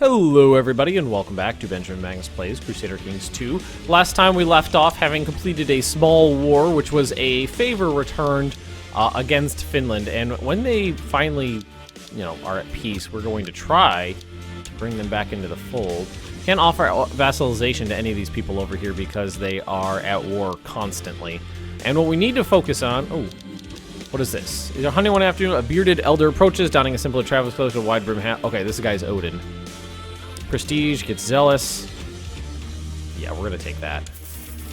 Hello everybody and welcome back to Benjamin Magnus Plays Crusader Kings II. Last time we left off having completed a small war, which was a favor returned against Finland, and when they finally, are at peace, we're going to try to bring them back into the fold. Can't offer vassalization to any of these people over here because they are at war constantly. And what we need to focus on... what is this? Is there hunting one afternoon? A bearded elder approaches, donning a simpler traveler's clothes with a wide brim hat. Okay, this guy's Odin. Prestige, gets zealous. Yeah, we're gonna take that.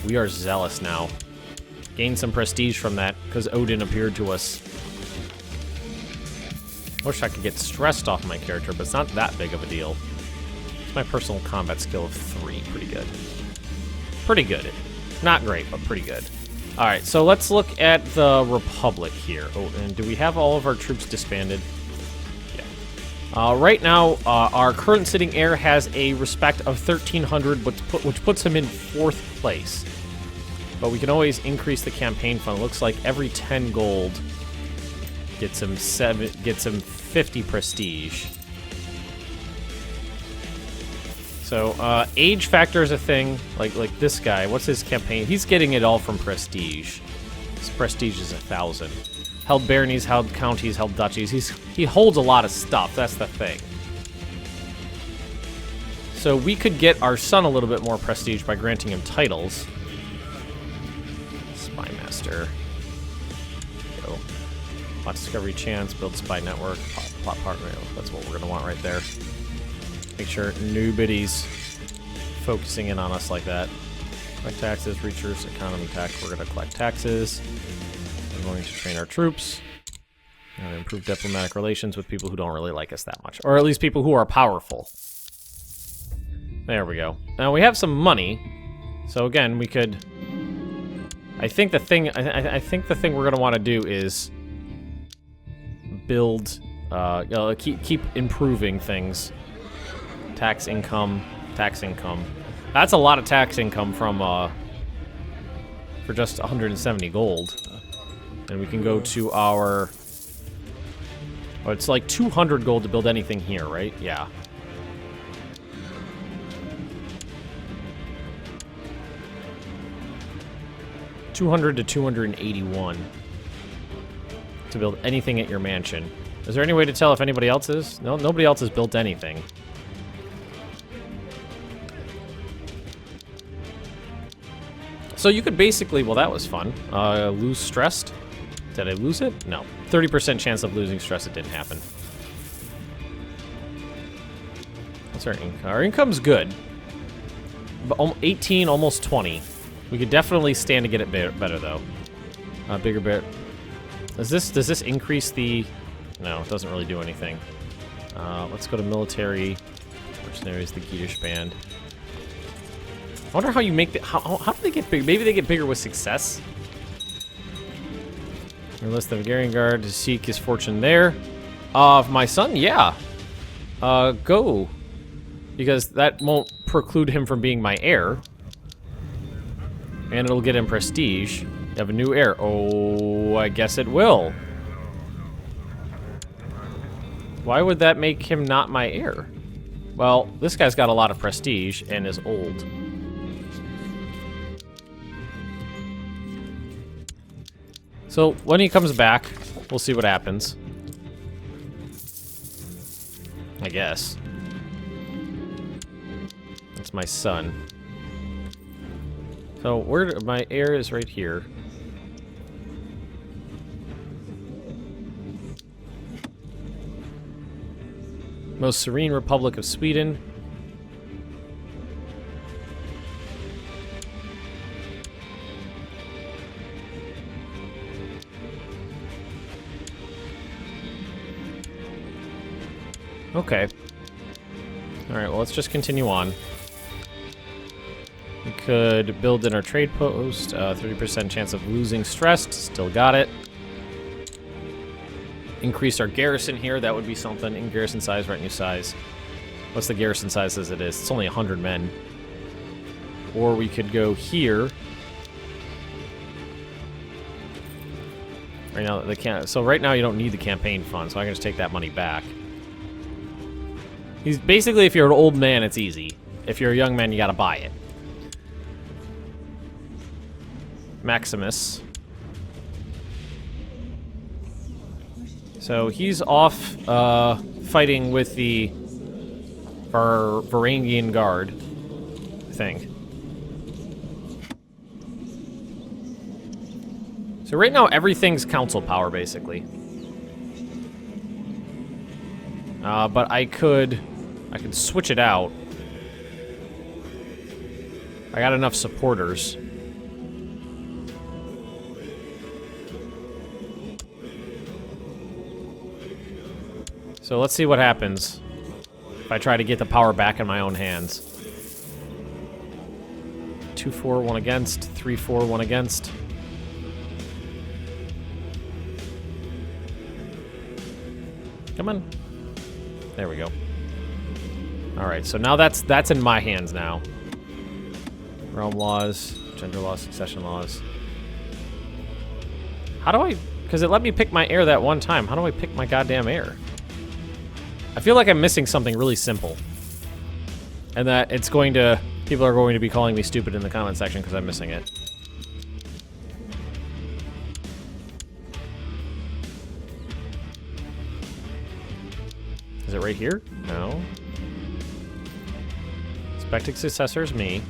We are zealous now. Gain some prestige from that, because Odin appeared to us. Wish I could get stressed off my character, but it's not that big of a deal. It's my personal combat skill of 3. Pretty good. Pretty good. Not great, but pretty good. Alright, so let's look at the Republic here. Oh, and do we have all of our troops disbanded? Right now, our current sitting heir has a respect of 1,300, which puts him in 4th place. But we can always increase the campaign fund. It looks like every 10 gold gets him 50 prestige. So age factor is a thing. Like this guy, what's his campaign? He's getting it all from prestige. His prestige is 1,000. Held baronies, held counties, held duchies. He holds a lot of stuff, that's the thing. So we could get our son a little bit more prestige by granting him titles. Spy Master. Go. Plot discovery chance, build spy network, plot partner. That's what we're going to want right there. Make sure nobody's focusing in on us like that. Collect taxes, reachers, economy tax. We're going to collect taxes. We're going to train our troops and improve diplomatic relations with people who don't really like us that much, or at least people who are powerful. There we go. Now we have some money, so again we could. I think the thing we're going to want to do is build, keep improving things. Tax income. That's a lot of tax income from for just 170 gold. And we can go to our... Oh, it's like 200 gold to build anything here, right? Yeah. $200 to 281 to build anything at your mansion. Is there any way to tell if anybody else is? No, nobody else has built anything. So you could basically... Well, that was fun. Lose stressed. Did I lose it? No. 30% chance of losing stress. It didn't happen. What's our income? Our income's good. But 18, almost 20. We could definitely stand to get it better, though. Bigger bit. Does this increase the... No, it doesn't really do anything. Let's go to military. Mercenaries, the Geatish band. I wonder how you make the... How do they get big? Maybe they get bigger with success? Enlist the Hungarian Guard to seek his fortune there. My son, yeah. Go. Because that won't preclude him from being my heir. And it'll get him prestige. You have a new heir. Oh, I guess it will. Why would that make him not my heir? Well, this guy's got a lot of prestige and is old. So, when he comes back, we'll see what happens. I guess. That's my son. So, my heir is right here. Most Serene Republic of Sweden. Okay. Alright, well, let's just continue on. We could build in our trade post. 30% chance of losing stressed. Still got it. Increase our garrison here. That would be something. In garrison size, retinue size. What's the garrison size as it is? It's only 100 men. Or we could go here. Right now, they can't. So right now you don't need the campaign fund, so I can just take that money back. He's basically, if you're an old man, it's easy. If you're a young man, you gotta buy it. Maximus. So he's off fighting with the Varangian Guard, I think. So right now, everything's council power, basically. But I could switch it out. I got enough supporters. So let's see what happens if I try to get the power back in my own hands. 2-4, 1 against. 3-4, 1 against. Come on. There we go. Alright, so now that's in my hands now. Realm laws, gender laws, succession laws. How do I... Because it let me pick my heir that one time. How do I pick my goddamn heir? I feel like I'm missing something really simple. And that it's going to... People are going to be calling me stupid in the comment section because I'm missing it. Is it right here? No. Expected successor is me.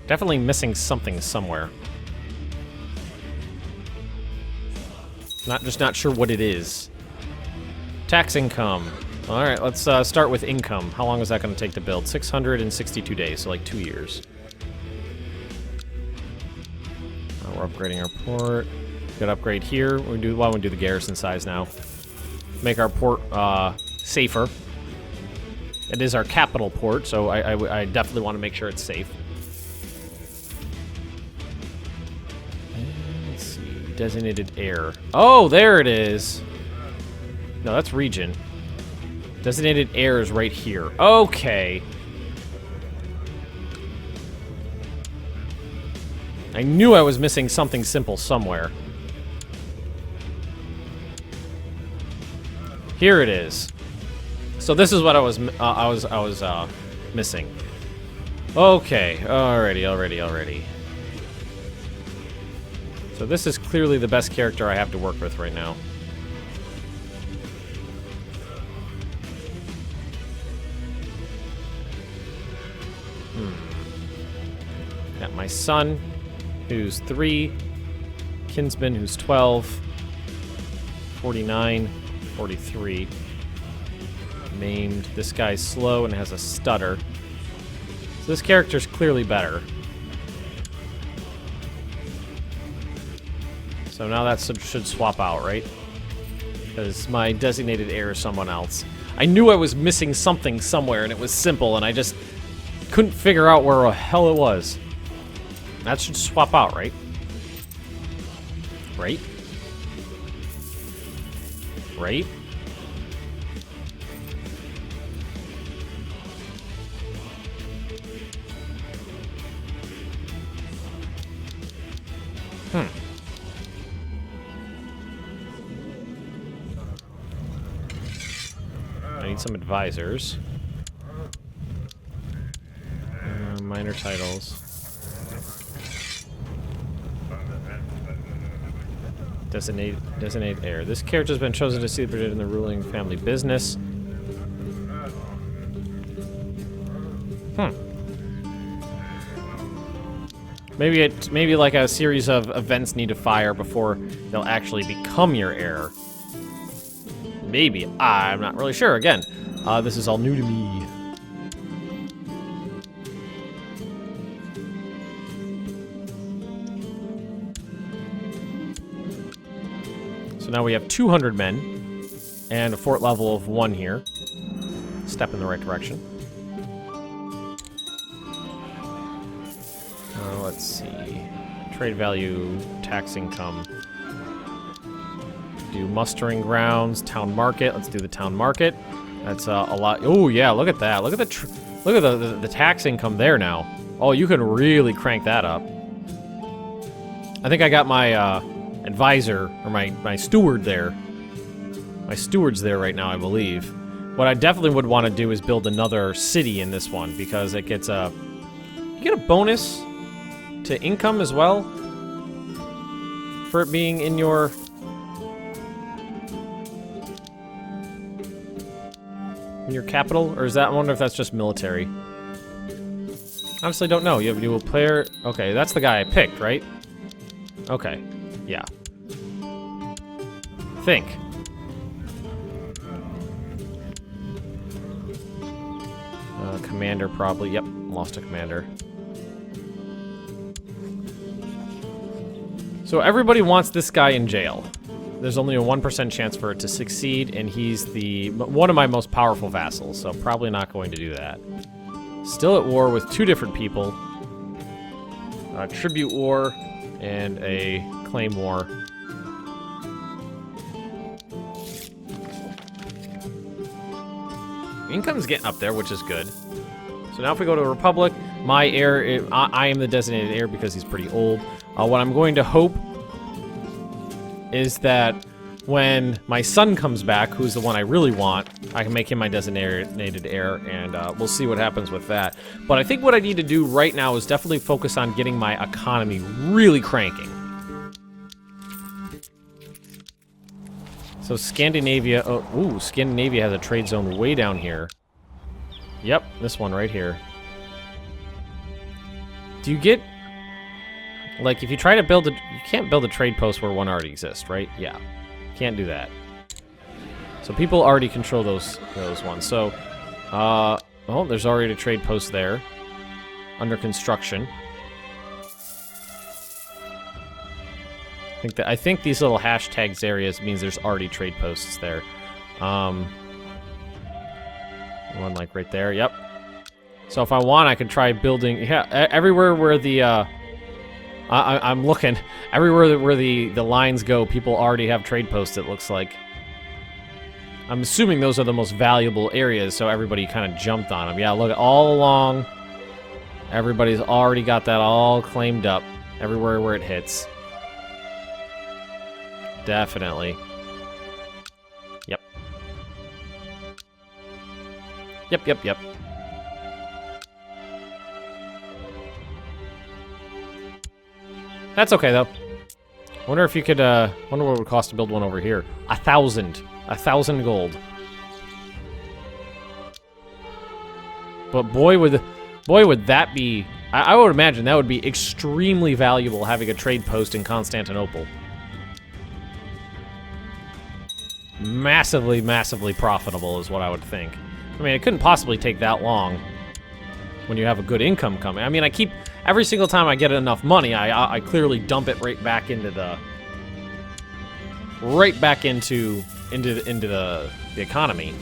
Definitely missing something somewhere. Just not sure what it is. Tax income. All right, let's start with income. How long is that going to take to build? 662 days, so like 2 years. We're upgrading our port. Got to upgrade here. Why don't we do the garrison size now? Make our port safer. It is our capital port, so I definitely want to make sure it's safe. Let's see. Designated heir. Oh, there it is. No, that's region. Designated heir is right here. Okay. I knew I was missing something simple somewhere. Here it is. So this is what I was missing. Okay. Alrighty. So this is clearly the best character I have to work with right now. Got my son, who's 3, kinsman, who's 12, 49, 43. Named. This guy's slow and has a stutter. So this character's clearly better. So now that should swap out, right? Because my designated heir is someone else. I knew I was missing something somewhere, and it was simple, and I just couldn't figure out where the hell it was. That should swap out, right? Right? Right? I need some advisors. Minor titles. Designate heir. This character has been chosen to see in the ruling family business. Maybe like a series of events need to fire before they'll actually become your heir. Maybe. I'm not really sure. Again, this is all new to me. So now we have 200 men and a fort level of 1 here. Step in the right direction. Let's see. Trade value, tax income. Do mustering grounds, town market. Let's do the town market. That's a lot. Oh yeah, look at that. Look at the tax income there now. Oh, you can really crank that up. I think I got my advisor, or my steward there. My steward's there right now, I believe. What I definitely would want to do is build another city in this one, because it gets a... You get a bonus to income as well for it being in your... in your capital? Or is that... I wonder if that's just military. Honestly, don't know. You have a new player... Okay, that's the guy I picked, right? Okay. Yeah. Think. Commander, probably. Yep, lost a commander. So everybody wants this guy in jail. There's only a 1% chance for it to succeed, and he's one of my most powerful vassals, so probably not going to do that. Still at war with two different people. A tribute war and a claim war. Income's getting up there, which is good. So now if we go to a Republic, my heir, I am the designated heir because he's pretty old. What I'm going to hope is that when my son comes back, who's the one I really want, I can make him my designated heir, and we'll see what happens with that. But I think what I need to do right now is definitely focus on getting my economy really cranking. So Scandinavia, Scandinavia has a trade zone way down here. Yep, this one right here. Do you get, like, if you try to build you can't build a trade post where one already exists, right? Yeah, can't do that. So people already control those ones. So, oh, there's already a trade post there, under construction. I think these little hashtags areas means there's already trade posts there. One like right there. Yep. So if I want, I could try building. Yeah, everywhere where the I'm looking. Everywhere where the lines go, people already have trade posts. It looks like. I'm assuming those are the most valuable areas, so everybody kind of jumped on them. Yeah, look, all along. Everybody's already got that all claimed up. Everywhere where it hits. Definitely. Yep. Yep. That's okay, though. Wonder if you could, wonder what it would cost to build one over here. 1,000. 1,000 gold. But boy, would that be... I would imagine that would be extremely valuable, having a trade post in Constantinople. Massively, massively profitable is what I would think. I mean, it couldn't possibly take that long when you have a good income coming. I mean, every single time I get enough money, I clearly dump it right back into the economy.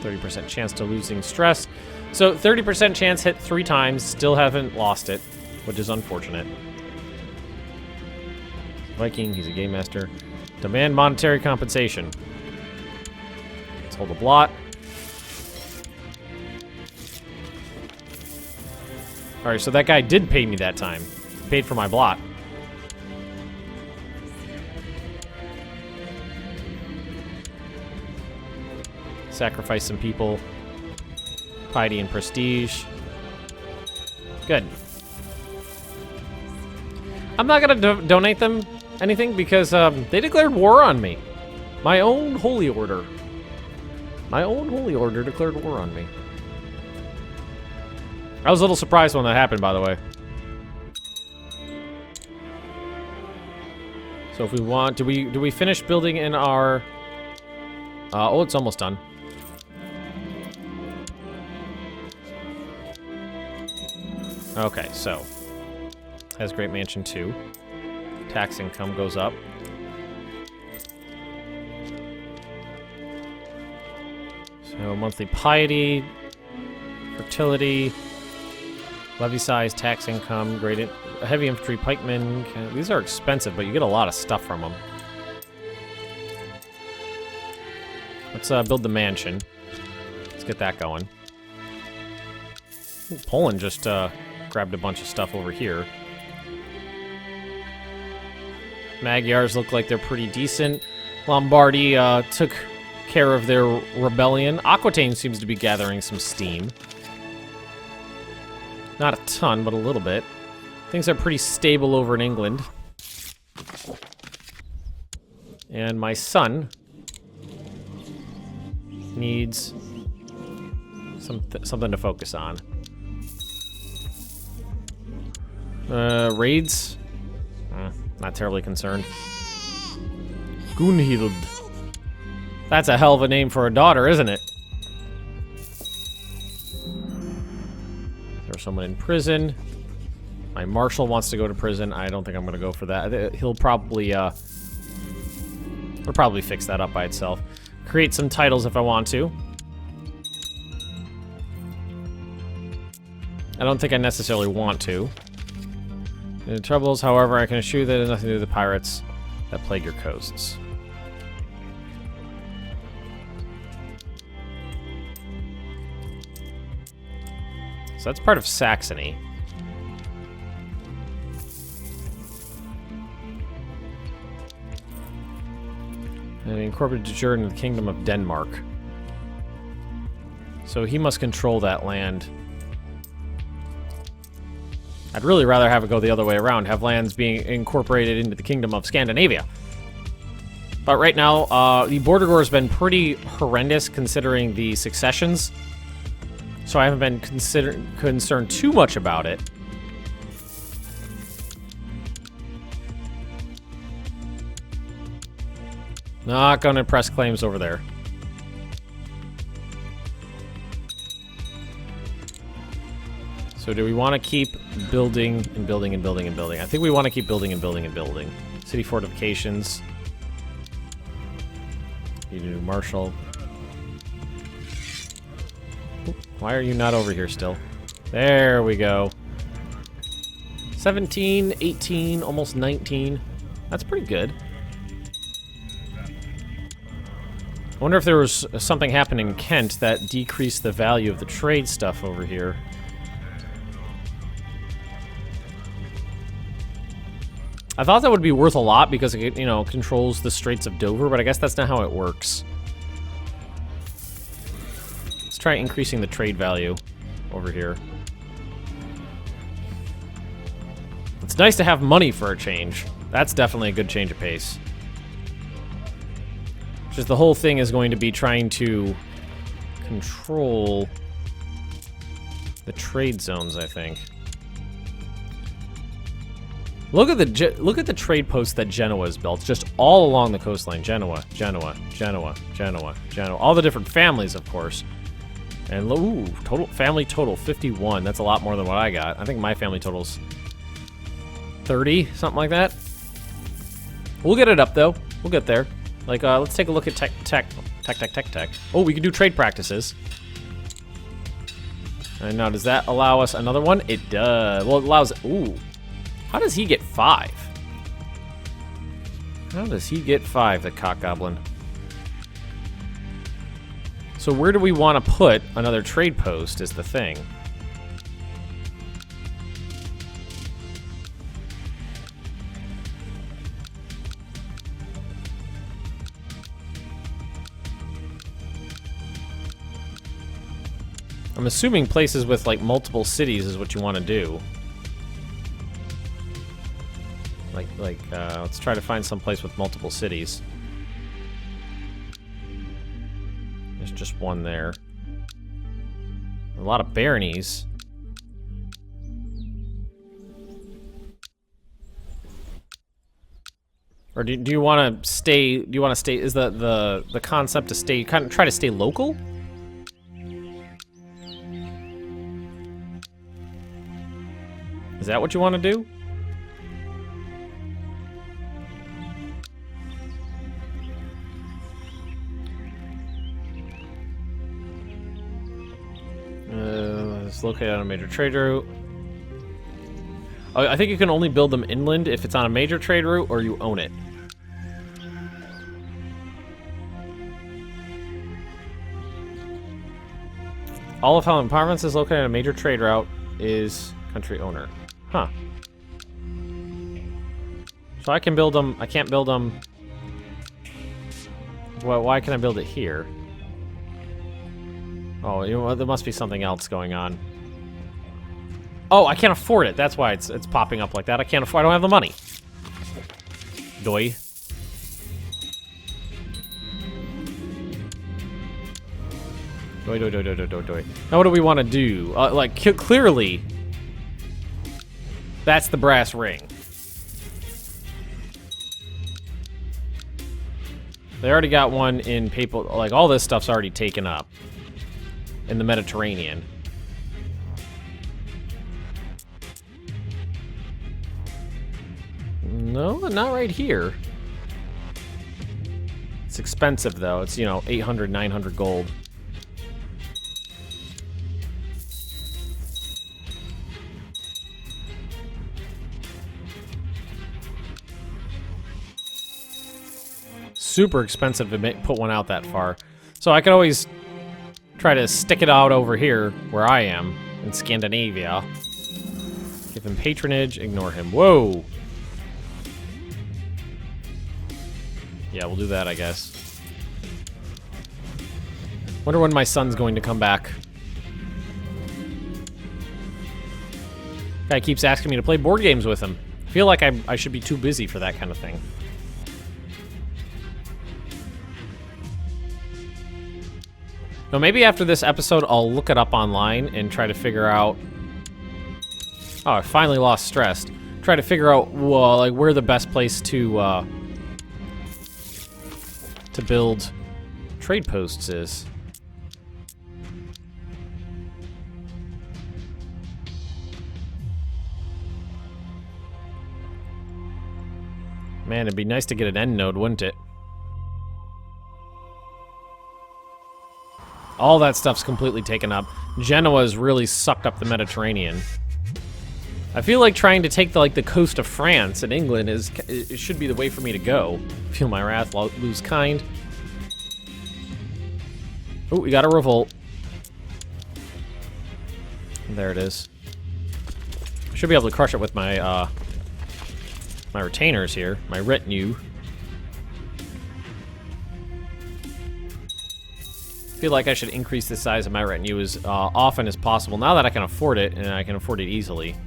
30% chance to losing stress. So 30% chance hit 3 times, still haven't lost it, which is unfortunate. Viking, he's a game master. Demand monetary compensation. Let's hold a blot. Alright, so that guy did pay me that time. He paid for my blot. Sacrifice some people. Piety and prestige. Good. I'm not gonna donate them anything because they declared war on me. My own holy order. My own holy order declared war on me. I was a little surprised when that happened, by the way. So if we want, do we finish building in our? Oh, it's almost done. Okay, so has Great Mansion 2. Tax income goes up. So monthly piety, fertility, levy size, tax income, heavy infantry, pikemen. These are expensive, but you get a lot of stuff from them. Let's build the mansion. Let's get that going. Ooh, Poland just grabbed a bunch of stuff over here. Magyars look like they're pretty decent. Lombardy took care of their rebellion. Aquitaine seems to be gathering some steam. Not a ton, but a little bit. Things are pretty stable over in England. And my son needs something to focus on. Raids? Not terribly concerned. Gunhild. That's a hell of a name for a daughter, isn't it? There's someone in prison. My marshal wants to go to prison. I don't think I'm going to go for that. He'll probably fix that up by itself. Create some titles if I want to. I don't think I necessarily want to. In troubles, however, I can assure you that it has nothing to do with the pirates that plague your coasts. So that's part of Saxony. And incorporated de jure into the Kingdom of Denmark. So he must control that land. I'd really rather have it go the other way around, have lands being incorporated into the Kingdom of Scandinavia. But right now, the border war has been pretty horrendous considering the successions. So I haven't been concerned too much about it. Not gonna press claims over there. So do we want to keep building and building and building and building? I think we want to keep building and building and building. City fortifications. You do Marshall. Why are you not over here still? There we go. 17, 18, almost 19. That's pretty good. I wonder if there was something happening in Kent that decreased the value of the trade stuff over here. I thought that would be worth a lot because it, you know, controls the Straits of Dover, but I guess that's not how it works. Let's try increasing the trade value over here. It's nice to have money for a change. That's definitely a good change of pace. Just the whole thing is going to be trying to control the trade zones, I think. Look at the trade posts that Genoa has built, just all along the coastline. Genoa, Genoa, Genoa, Genoa, Genoa. All the different families, of course. And ooh, family total 51. That's a lot more than what I got. I think my family total's 30, something like that. We'll get it up though. We'll get there. Like, let's take a look at tech. Oh, we can do trade practices. And now, does that allow us another one? It does. Well, it allows. Ooh. How does he get 5? How does he get 5, the cock goblin? So where do we want to put another trade post is the thing. I'm assuming places with like multiple cities is what you want to do. Let's try to find some place with multiple cities. There's just one there. A lot of baronies. Or do you want to stay? Do you want to stay? Is the concept to stay? Kind of try to stay local? Is that what you want to do? It's located on a major trade route. Oh, I think you can only build them inland if it's on a major trade route or you own it. All of Holland Province is located on a major trade route is Country owner. Huh. So I can build them. I can't build them. Well, why can I build it here? Oh, you know what? There must be something else going on. Oh, I can't afford it. That's why it's popping up like that. I can't afford. I don't have the money. Doi. Doi. Now, what do we want to do? Like, clearly, that's the brass ring. They already got one in papal. Like, all this stuff's already taken up in the Mediterranean. No, not right here. It's expensive, though. It's, you know, 800, 900 gold. Super expensive to put one out that far. So I could always try to stick it out over here, where I am, in Scandinavia. Give him patronage, ignore him. Whoa! Yeah, we'll do that, I guess. Wonder when my son's going to come back. Guy keeps asking me to play board games with him. I feel like I should be too busy for that kind of thing. No, maybe after this episode, I'll look it up online and try to figure out... Oh, I finally lost stress. Try to figure out, well, like, where the best place to build trade posts is. Man, it'd be nice to get an end node, wouldn't it? All that stuff's completely taken up. Genoa's really sucked up the Mediterranean. I feel like trying to take the coast of France and England it should be the way for me to go. Feel my wrath, lose kind. Oh, we got a revolt. There it is. Should be able to crush it with my my retainers here, my retinue. I feel like I should increase the size of my retinue as often as possible now that I can afford it, and I can afford it easily.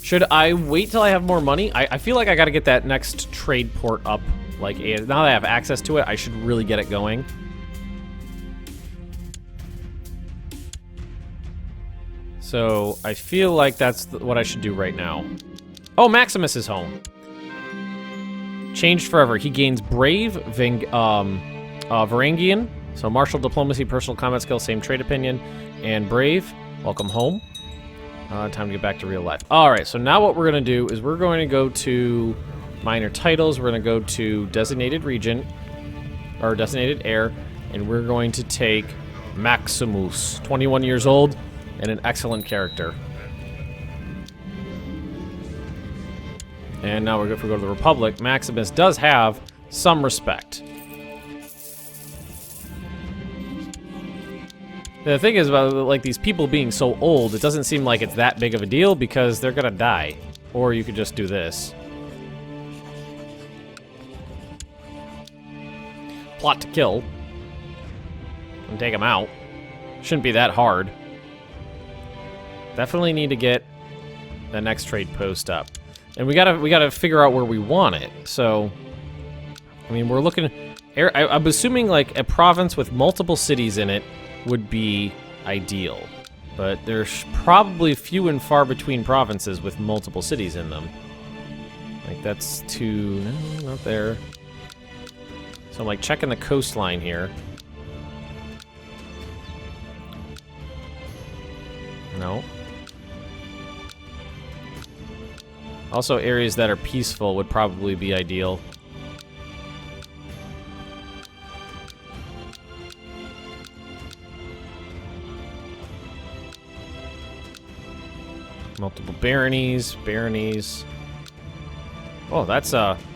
Should I wait till I have more money? I feel like I gotta get that next trade port up. Like, now that I have access to it, I should really get it going. So, I feel like that's what I should do right now. Oh, Maximus is home. Changed forever. He gains Brave, Varangian, so martial diplomacy, personal combat skill, same trade opinion, and Brave. Welcome home. Time to get back to real life. Alright, so now what we're going to do is we're going to go to minor titles, we're going to go to designated regent, or designated heir, and we're going to take Maximus, 21 years old, and an excellent character. And now if we go to the Republic, Maximus does have some respect. The thing is about, like, these people being so old, it doesn't seem like it's that big of a deal because they're gonna die. Or you could just do this. Plot to kill. And take them out. Shouldn't be that hard. Definitely need to get the next trade post up. And we gotta figure out where we want it. So, I mean, we're looking... I'm assuming, like, a province with multiple cities in it would be ideal, but there's probably few and far between provinces with multiple cities in them. Like, that's too... no, not there. So I'm, like, checking the coastline here. No. Also, areas that are peaceful would probably be ideal. Multiple baronies. Oh, that's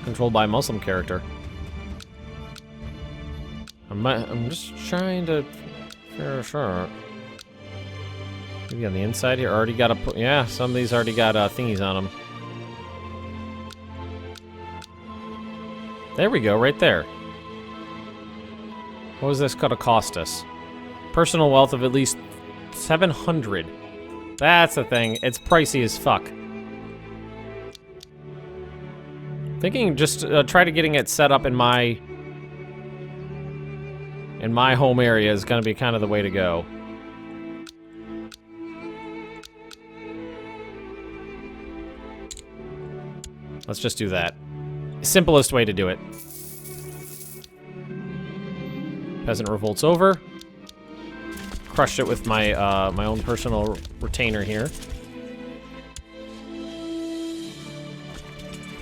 controlled by a Muslim character. I'm just trying to figure sure. Maybe on the inside here. Already got a... Yeah, some of these already got thingies on them. There we go, right there. What was this going to cost us? Personal wealth of at least 700. That's the thing. It's pricey as fuck. Thinking just try to getting it set up in my home area is going to be kind of the way to go. Let's just do that. Simplest way to do it. Peasant revolts over. Crushed it with my my own personal retainer here.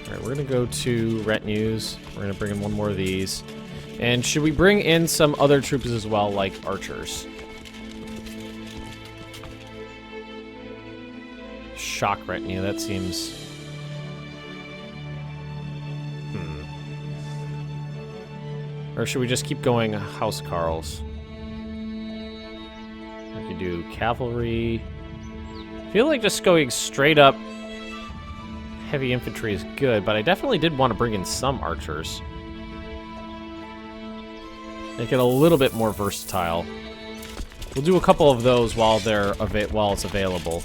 All right, we're gonna go to retinues. We're gonna bring in one more of these. And should we bring in some other troops as well, like archers? Shock retinue, that seems... Or should we just keep going House Carls? We could do cavalry. I feel like just going straight up heavy infantry is good, but I definitely did want to bring in some archers. Make it a little bit more versatile. We'll do a couple of those while it's available.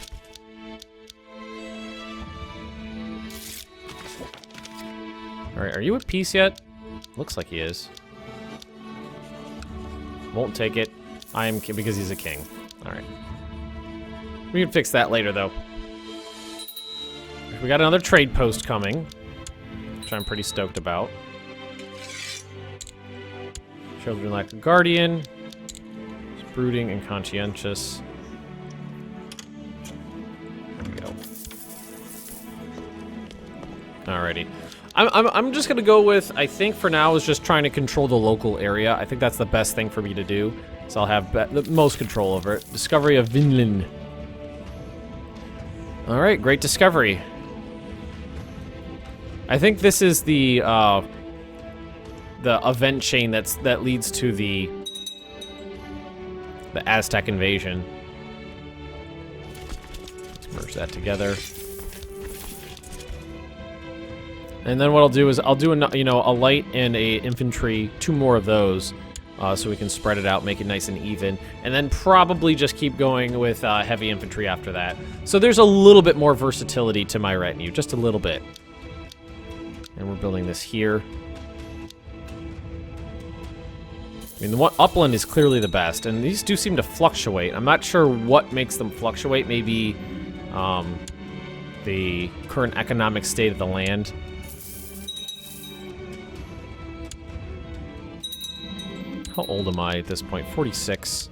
All right, are you at peace yet? Looks like he is. Won't take it. I am because he's a king. All right. We can fix that later, though. We got another trade post coming, which I'm pretty stoked about. Children like a guardian. It's brooding and conscientious. There we go. Alrighty. I'm just gonna go with, I think for now, is just trying to control the local area. I think that's the best thing for me to do. So I'll have the most control over it. Discovery of Vinland. Alright, great discovery. I think this is the event chain that leads to the Aztec invasion. Let's merge that together. And then what I'll do is I'll do a light and a infantry, 2 more of those, so we can spread it out, make it nice and even, and then probably just keep going with heavy infantry after that. So there's a little bit more versatility to my retinue, just a little bit. And we're building this here. I mean, the one upland is clearly the best, and these do seem to fluctuate. I'm not sure what makes them fluctuate. Maybe the current economic state of the land. How old am I at this point? 46.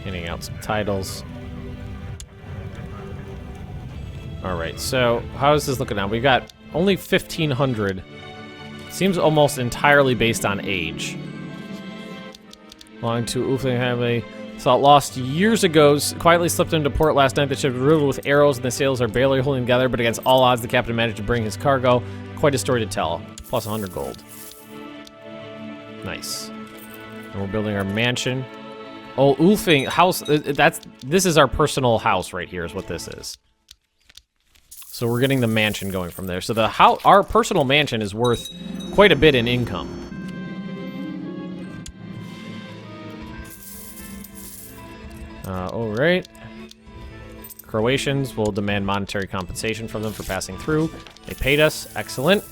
Handing out some titles. Alright, so how is this looking now? We've got only 1,500. Seems almost entirely based on age. Belonging to Ulfling family. Saw it lost years ago. Quietly slipped into port last night. The ship was riddled with arrows and the sails are barely holding together, but against all odds, the captain managed to bring his cargo. Quite a story to tell. Plus 100 gold. Nice. And we're building our mansion. Oh, Ulfing house. This is our personal house right here is what this is. So we're getting the mansion going from there. So our personal mansion is worth quite a bit in income. All right. Croatians will demand monetary compensation from them for passing through. They paid us. Excellent.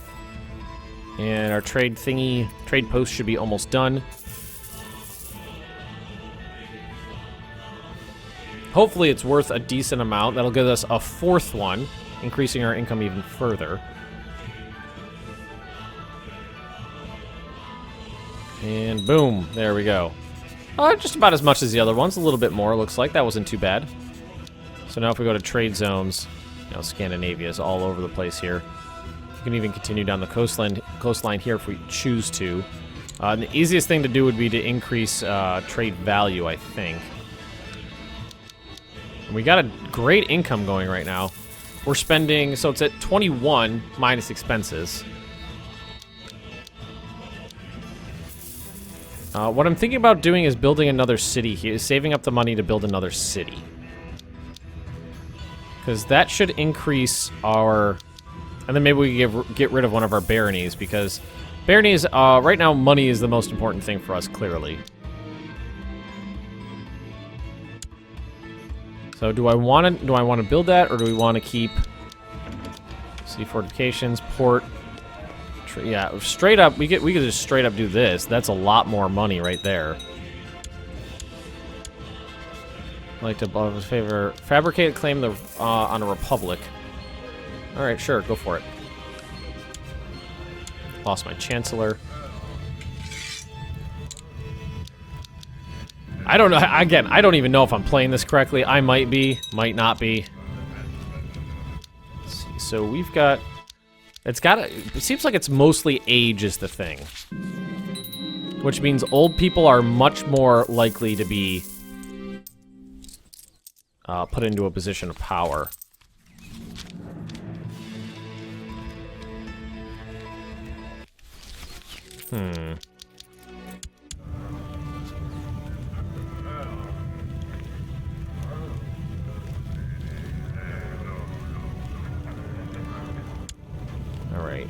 And our trade post should be almost done. Hopefully it's worth a decent amount. That'll give us a 4th one, increasing our income even further. And boom, there we go. Just about as much as the other ones, a little bit more, looks like. That wasn't too bad. So now if we go to trade zones, Scandinavia is all over the place here. You can even continue down the coastline here if we choose to. The easiest thing to do would be to increase trade value, I think. And we got a great income going right now. We're spending, so it's at 21 minus expenses. What I'm thinking about doing is building another city here, saving up the money to build another city. Because that should increase our... And then maybe we get rid of one of our baronies, because baronies, right now, money is the most important thing for us, clearly. So do I want to build that, or do we want to keep... See, fortifications, port... Yeah, straight up, we could just straight up do this. That's a lot more money right there. I'd like to favor fabricate a claim on a republic. All right, sure, go for it. Lost my chancellor. I don't know. Again, I don't even know if I'm playing this correctly. I might be, might not be. Let's see. So we've got. It seems like it's mostly age is the thing. Which means old people are much more likely to be put into a position of power. Alright.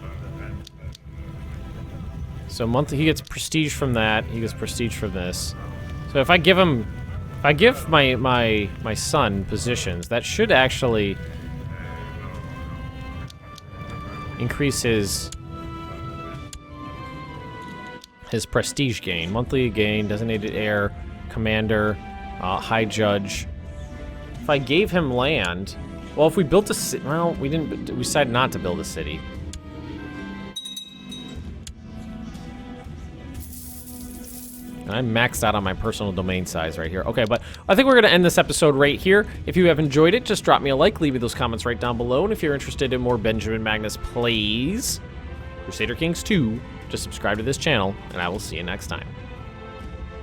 So monthly, he gets prestige from that. He gets prestige from this. So if I give him, if I give my son positions, that should actually increase his prestige gain. Monthly gain, designated heir, commander, high judge. If I gave him land, well, if we built a city, well, we decided not to build a city. And I'm maxed out on my personal domain size right here. Okay, but I think we're going to end this episode right here. If you have enjoyed it, just drop me a like, leave me those comments right down below. And if you're interested in more Benjamin Magnus plays Crusader Kings II, just subscribe to this channel, and I will see you next time.